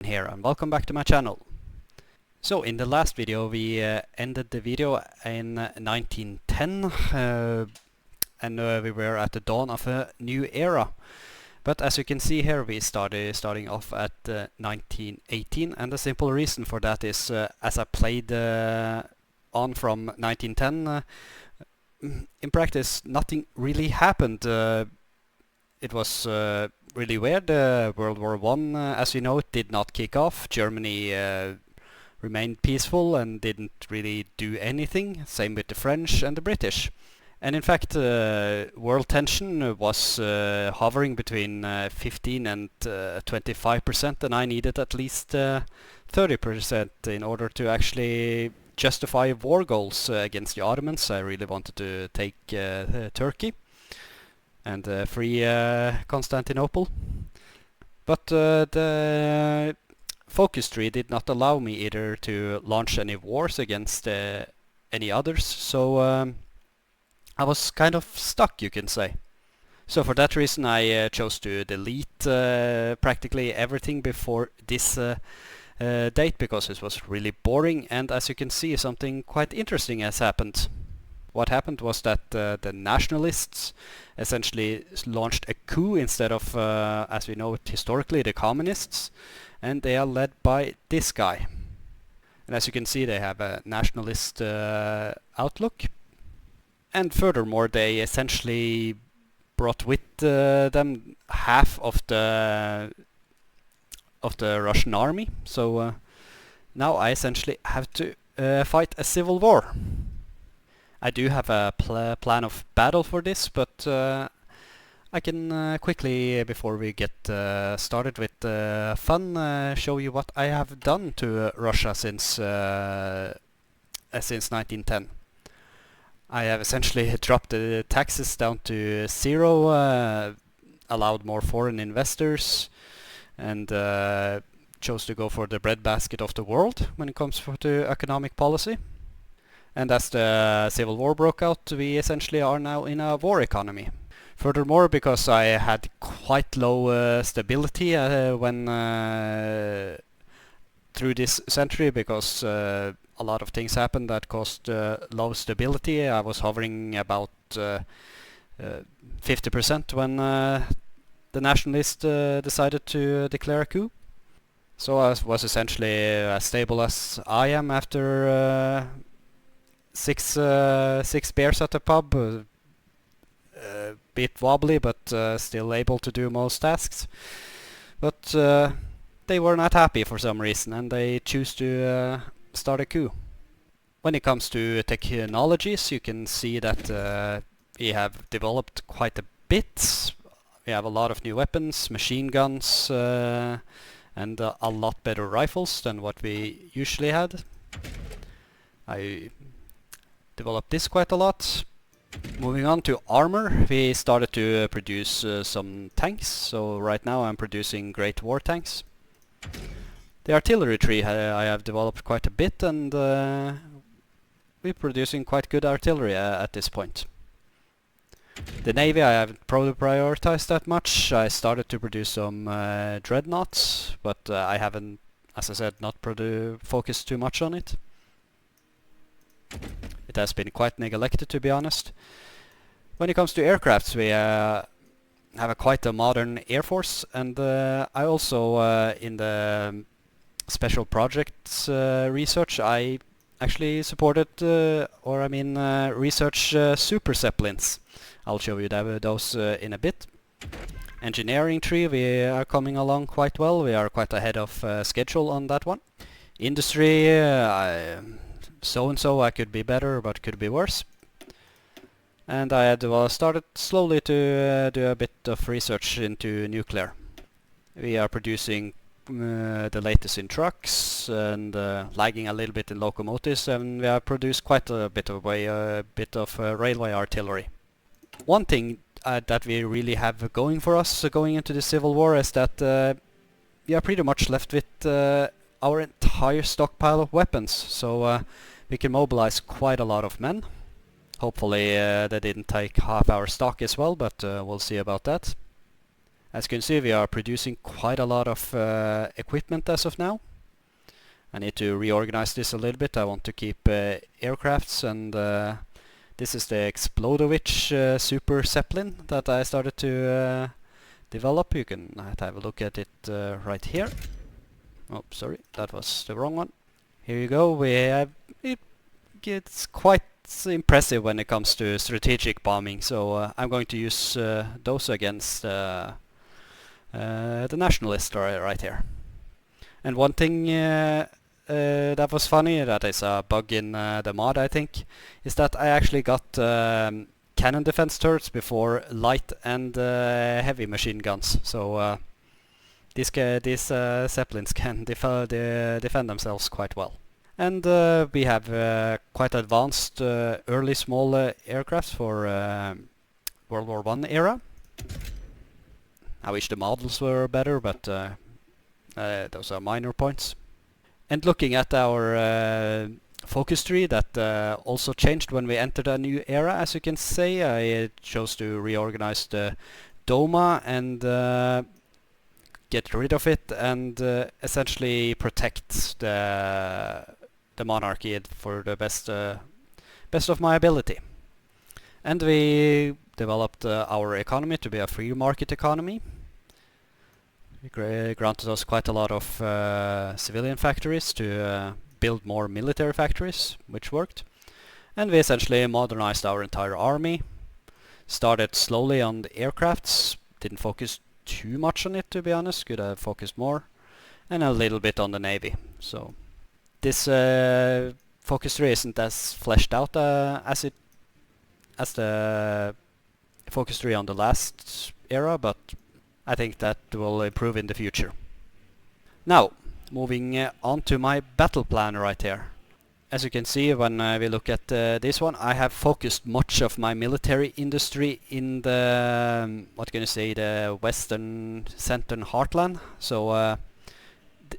Here and welcome back to my channel. So in the last video we ended the video in 1910 and we were at the dawn of a new era. But as you can see here we starting off at 1918, and the simple reason for that is as I played on from 1910 in practice nothing really happened. It was really weird. World War I, as you know, it did not kick off. Germany remained peaceful and didn't really do anything. Same with the French and the British. And in fact, world tension was hovering between 15 and 25%, and I needed at least 30% in order to actually justify war goals against the Ottomans. I really wanted to take Turkey and free Constantinople. But the focus tree did not allow me either to launch any wars against any others, so I was kind of stuck, you can say. So for that reason I chose to delete practically everything before this date, because it was really boring, and as you can see something quite interesting has happened. What happened was that the nationalists essentially launched a coup instead of, as we know it historically, the communists, and they are led by this guy. And as you can see they have a nationalist outlook, and furthermore they essentially brought with them half of the Russian army, so now I essentially have to fight a civil war. I do have a plan of battle for this, but I can quickly, before we get started with fun, show you what I have done to Russia since 1910. I have essentially dropped the taxes down to zero, allowed more foreign investors, and chose to go for the breadbasket of the world when it comes to economic policy. And as the civil war broke out, we essentially are now in a war economy. Furthermore, because I had quite low stability when through this century, because a lot of things happened that caused low stability. I was hovering about 50% when the nationalists decided to declare a coup. So I was essentially as stable as I am after six beers at the pub, bit wobbly but still able to do most tasks. But they were not happy for some reason, and they choose to start a coup. When it comes to technologies, you can see that we have developed quite a bit. We have a lot of new weapons, machine guns, and a lot better rifles than what we usually had. I developed this quite a lot. Moving on to armor, we started to produce some tanks, so right now I'm producing great war tanks. The artillery tree I have developed quite a bit, and we're producing quite good artillery at this point. The navy I haven't prioritized that much. I started to produce some dreadnoughts, but I haven't, as I said, not focused too much on it. It has been quite neglected, to be honest. When it comes to aircrafts, we have quite a modern air force, and I also in the special projects research I actually supported research super zeppelins. I'll show you those in a bit. Engineering tree, we are coming along quite well. We are quite ahead of schedule on that one. Industry, so-and-so, I could be better, but could be worse. And I had started slowly to do a bit of research into nuclear. We are producing the latest in trucks and lagging a little bit in locomotives, and we have produced quite a bit of railway artillery. One thing that we really have going for us going into the Civil War is that we are pretty much left with our entire stockpile of weapons, so we can mobilize quite a lot of men. Hopefully they didn't take half our stock as well, but we'll see about that. As you can see, we are producing quite a lot of equipment as of now. I need to reorganize this a little bit. I want to keep aircrafts, and this is the Explodovich Super Zeppelin that I started to develop. You can have a look at it right here. Oh, sorry, that was the wrong one. Here you go. We have it. It's quite impressive when it comes to strategic bombing. So I'm going to use those against the nationalists right here. And one thing that was funny, that is a bug in the mod, I think, is that I actually got cannon defense turrets before light and heavy machine guns. So these Zeppelins can defend themselves quite well. And we have quite advanced early small aircrafts for World War I era. I wish the models were better, but those are minor points. And looking at our focus tree, that also changed when we entered a new era, as you can see. I chose to reorganize the Doma and get rid of it and essentially protect the monarchy for the best of my ability. And we developed our economy to be a free market economy. It granted us quite a lot of civilian factories to build more military factories, which worked. And we essentially modernized our entire army. Started slowly on the aircrafts, didn't focus too much on it, to be honest, could have focused more. And a little bit on the navy. So this focus tree isn't as fleshed out as the focus tree on the last era, but I think that will improve in the future. Now, moving on to my battle plan right here. As you can see, when we look at this one, I have focused much of my military industry in the, what can you say, the western central heartland. So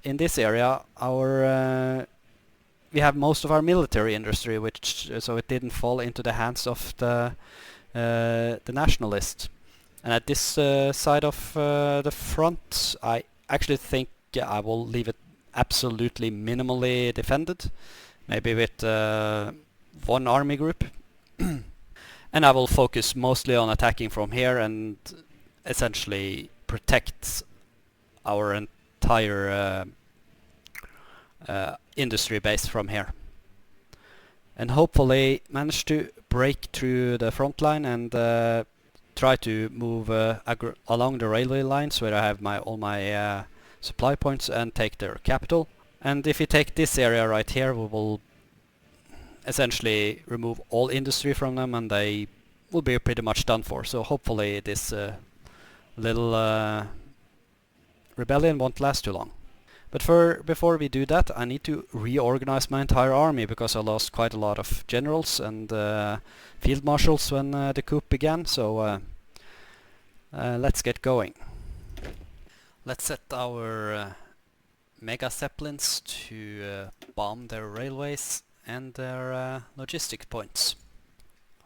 in this area, we have most of our military industry, which so it didn't fall into the hands of the nationalists. And at this side of the front, I actually think I will leave it absolutely minimally defended, maybe with one army group. And I will focus mostly on attacking from here and essentially protect our entire industry base from here. And hopefully manage to break through the front line and try to move along the railway lines where I have all my supply points and take their capital. And if we take this area right here, we will essentially remove all industry from them and they will be pretty much done for. So hopefully this little rebellion won't last too long. But before we do that, I need to reorganize my entire army because I lost quite a lot of generals and field marshals when the coup began. So let's get going. Let's set our mega zeppelins to bomb their railways and their logistic points.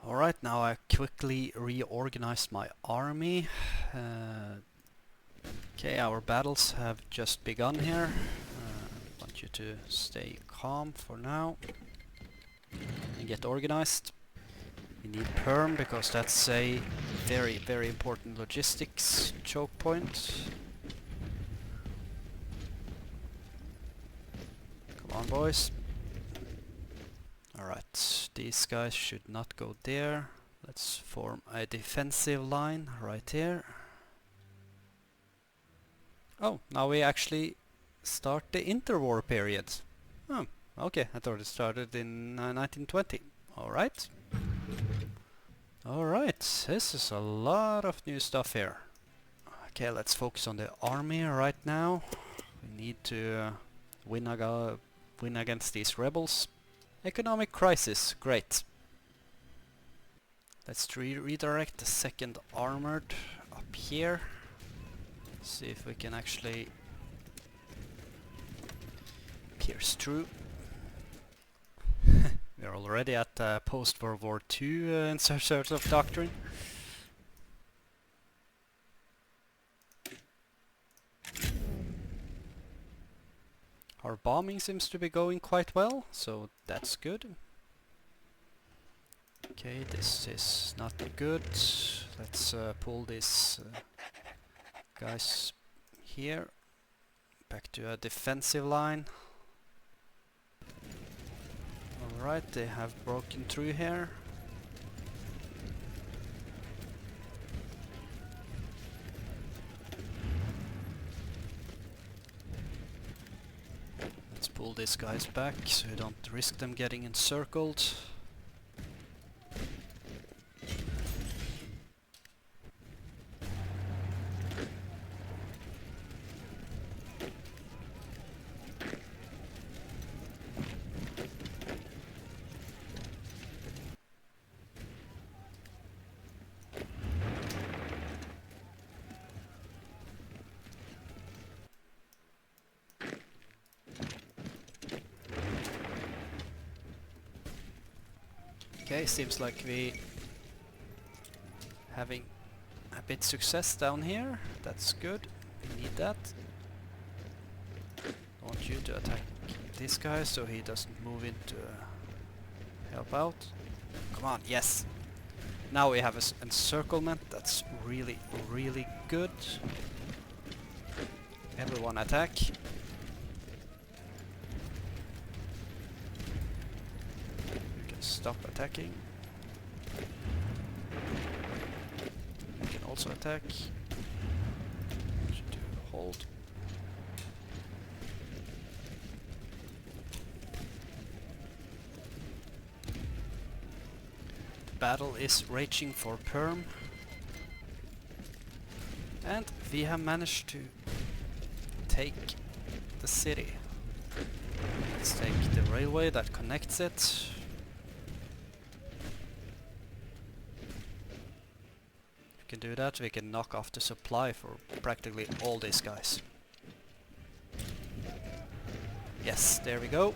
Alright, now I quickly reorganized my army. Okay, our battles have just begun here. I want you to stay calm for now and get organized. We need perm because that's a very, very important logistics choke point. Come on, boys. Alright, these guys should not go there. Let's form a defensive line right here. Oh, now we actually start the interwar period. Oh, okay, I thought it started in 1920. Alright. Alright, this is a lot of new stuff here. Okay, let's focus on the army right now. We need to win against these rebels. Economic crisis, great. Let's redirect the second armored up here. See if we can actually pierce through. We're already at post-World War II in sort of doctrine. Our bombing seems to be going quite well, so that's good. Okay, this is not good. Let's pull these guys here back to a defensive line. Alright, they have broken through here. Let's pull these guys back so we don't risk them getting encircled. Okay, seems like we having a bit success down here. That's good. We need that. I want you to attack this guy so he doesn't move in to help out. Come on, yes! Now we have an encirclement. That's really, really good. Everyone attack. Stop attacking. You can also attack. Should do hold. The battle is raging for Perm. And we have managed to take the city. Let's take the railway that connects it. Can do that, we can knock off the supply for practically all these guys. Yes, there we go.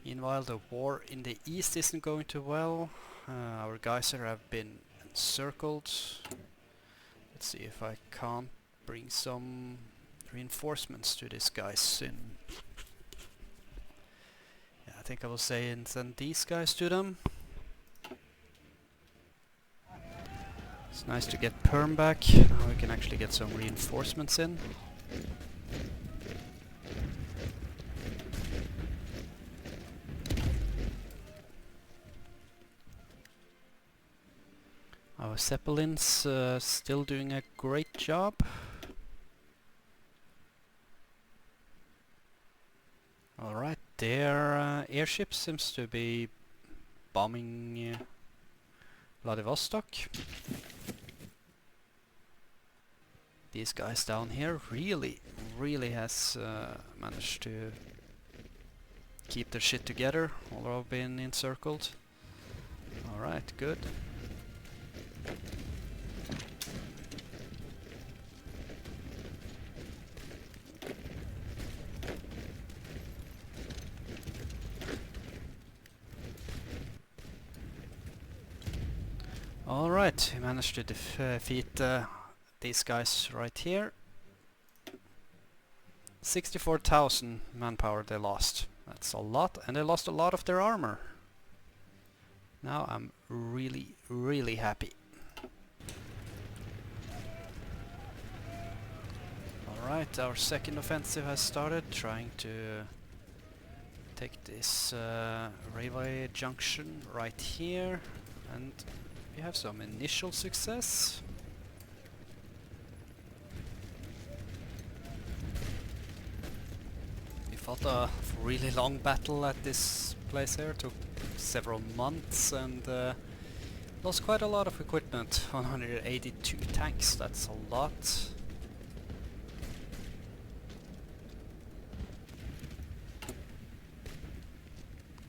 Meanwhile, the war in the east isn't going too well. Our geyser have been encircled. Let's see if I can't bring some reinforcements to these guys in. I think I will say and send these guys to them. It's nice to get Perm back. Now we can actually get some reinforcements in. Our Zeppelins still doing a great job. Alright, their airship seems to be bombing Vladivostok. These guys down here really has managed to keep their shit together, although being encircled. Alright, good. Alright, we managed to defeat these guys right here. 64,000 manpower they lost. That's a lot, and they lost a lot of their armor. Now I'm really happy. Alright, our second offensive has started, trying to take this railway junction right here, and we have some initial success. We fought a really long battle at this place here, took several months, and lost quite a lot of equipment. 182 tanks, that's a lot.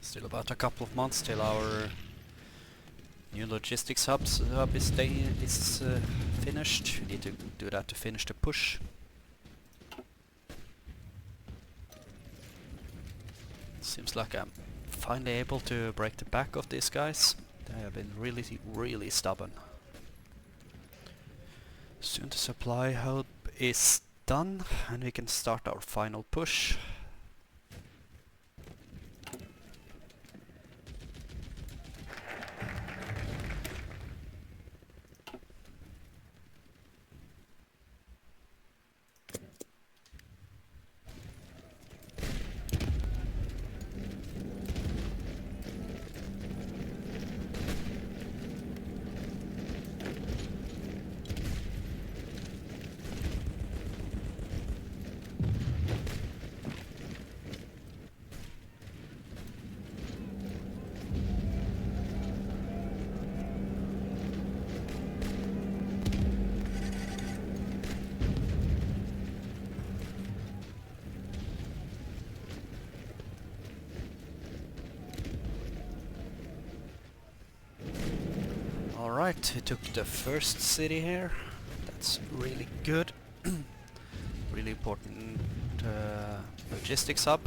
Still about a couple of months till our new logistics hub is finished. We need to do that to finish the push. Seems like I'm finally able to break the back of these guys. They have been really stubborn. Soon the supply hub is done and we can start our final push. Alright, we took the first city here. That's really good. Really important logistics hub.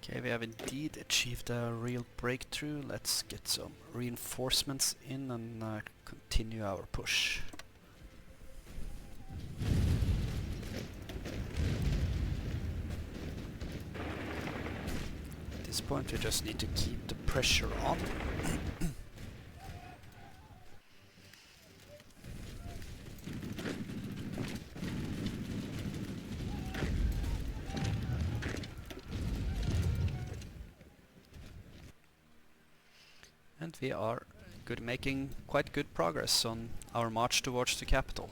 Okay, we have indeed achieved a real breakthrough. Let's get some reinforcements in and continue our push. At this point we just need to keep the pressure on. And we are making quite good progress on our march towards the capital.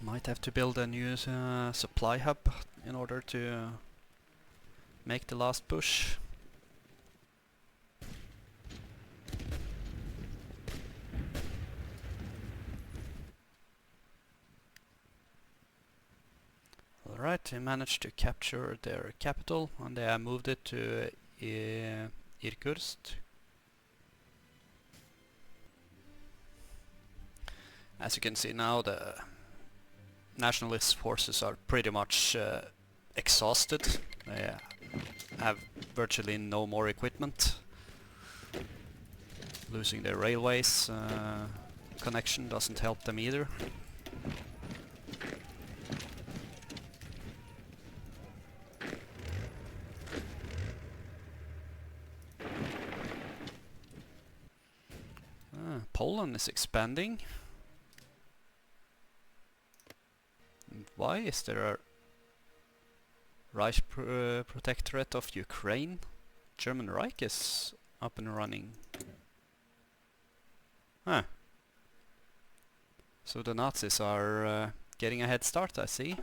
Might have to build a new supply hub in order to make the last push. Alright, we managed to capture their capital and they have moved it to Irkutsk. As you can see now, the nationalist forces are pretty much exhausted. They have virtually no more equipment. Losing their railways connection doesn't help them either. Poland is expanding. And why is there a Reich Protectorate of Ukraine? German Reich is up and running. Huh. So the Nazis are getting a head start, I see.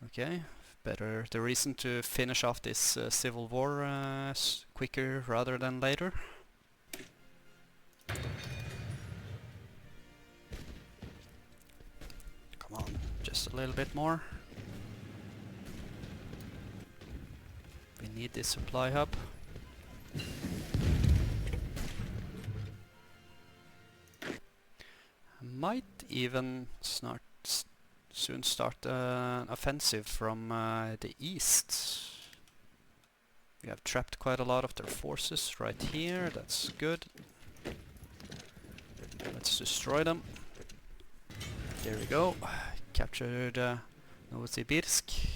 Okay, better the reason to finish off this civil war quicker rather than later. Come on, just a little bit more. We need this supply hub. Might even soon start an offensive from the east. We have trapped quite a lot of their forces right here, that's good. Let's destroy them. There we go. Captured Novosibirsk.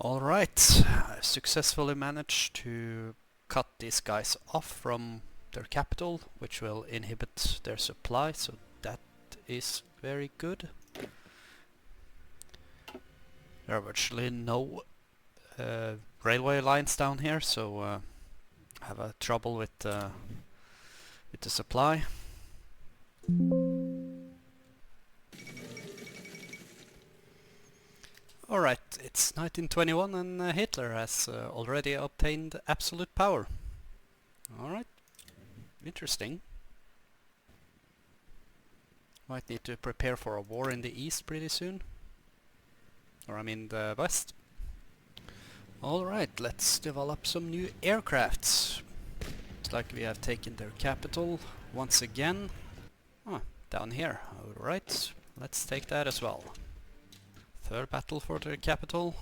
Alright, I successfully managed to cut these guys off from their capital, which will inhibit their supply, so that is very good. There are virtually no railway lines down here, so I have trouble with the supply. Alright, it's 1921 and Hitler has already obtained absolute power. Alright, interesting. Might need to prepare for a war in the east pretty soon. Or I mean the west. Alright, let's develop some new aircrafts. Looks like we have taken their capital once again. Ah, down here. Alright, let's take that as well. Third battle for their capital.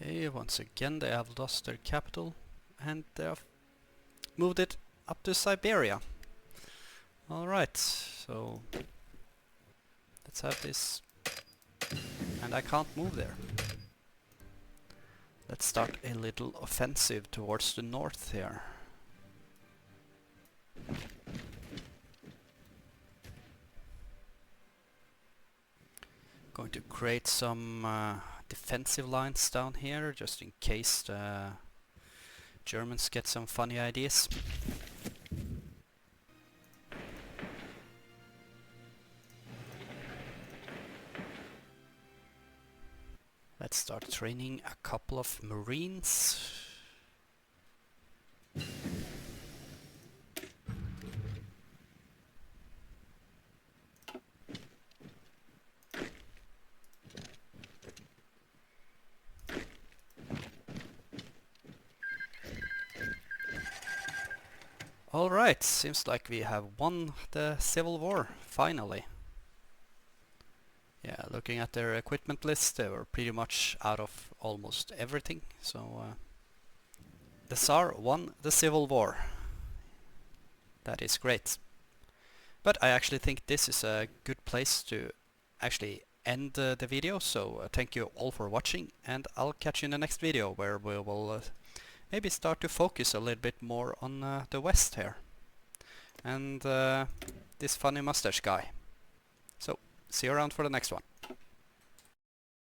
Okay, once again they have lost their capital and they have moved it up to Siberia. Alright, so let's have this. And I can't move there. Let's start a little offensive towards the north here. Going to create some defensive lines down here, just in case the Germans get some funny ideas. Let's start training a couple of Marines. Alright, seems like we have won the Civil War, finally. Yeah, looking at their equipment list, they were pretty much out of almost everything, so the Tsar won the Civil War. That is great. But I actually think this is a good place to actually end the video, so thank you all for watching, and I'll catch you in the next video where we will maybe start to focus a little bit more on the west here. And this funny mustache guy. So, see you around for the next one.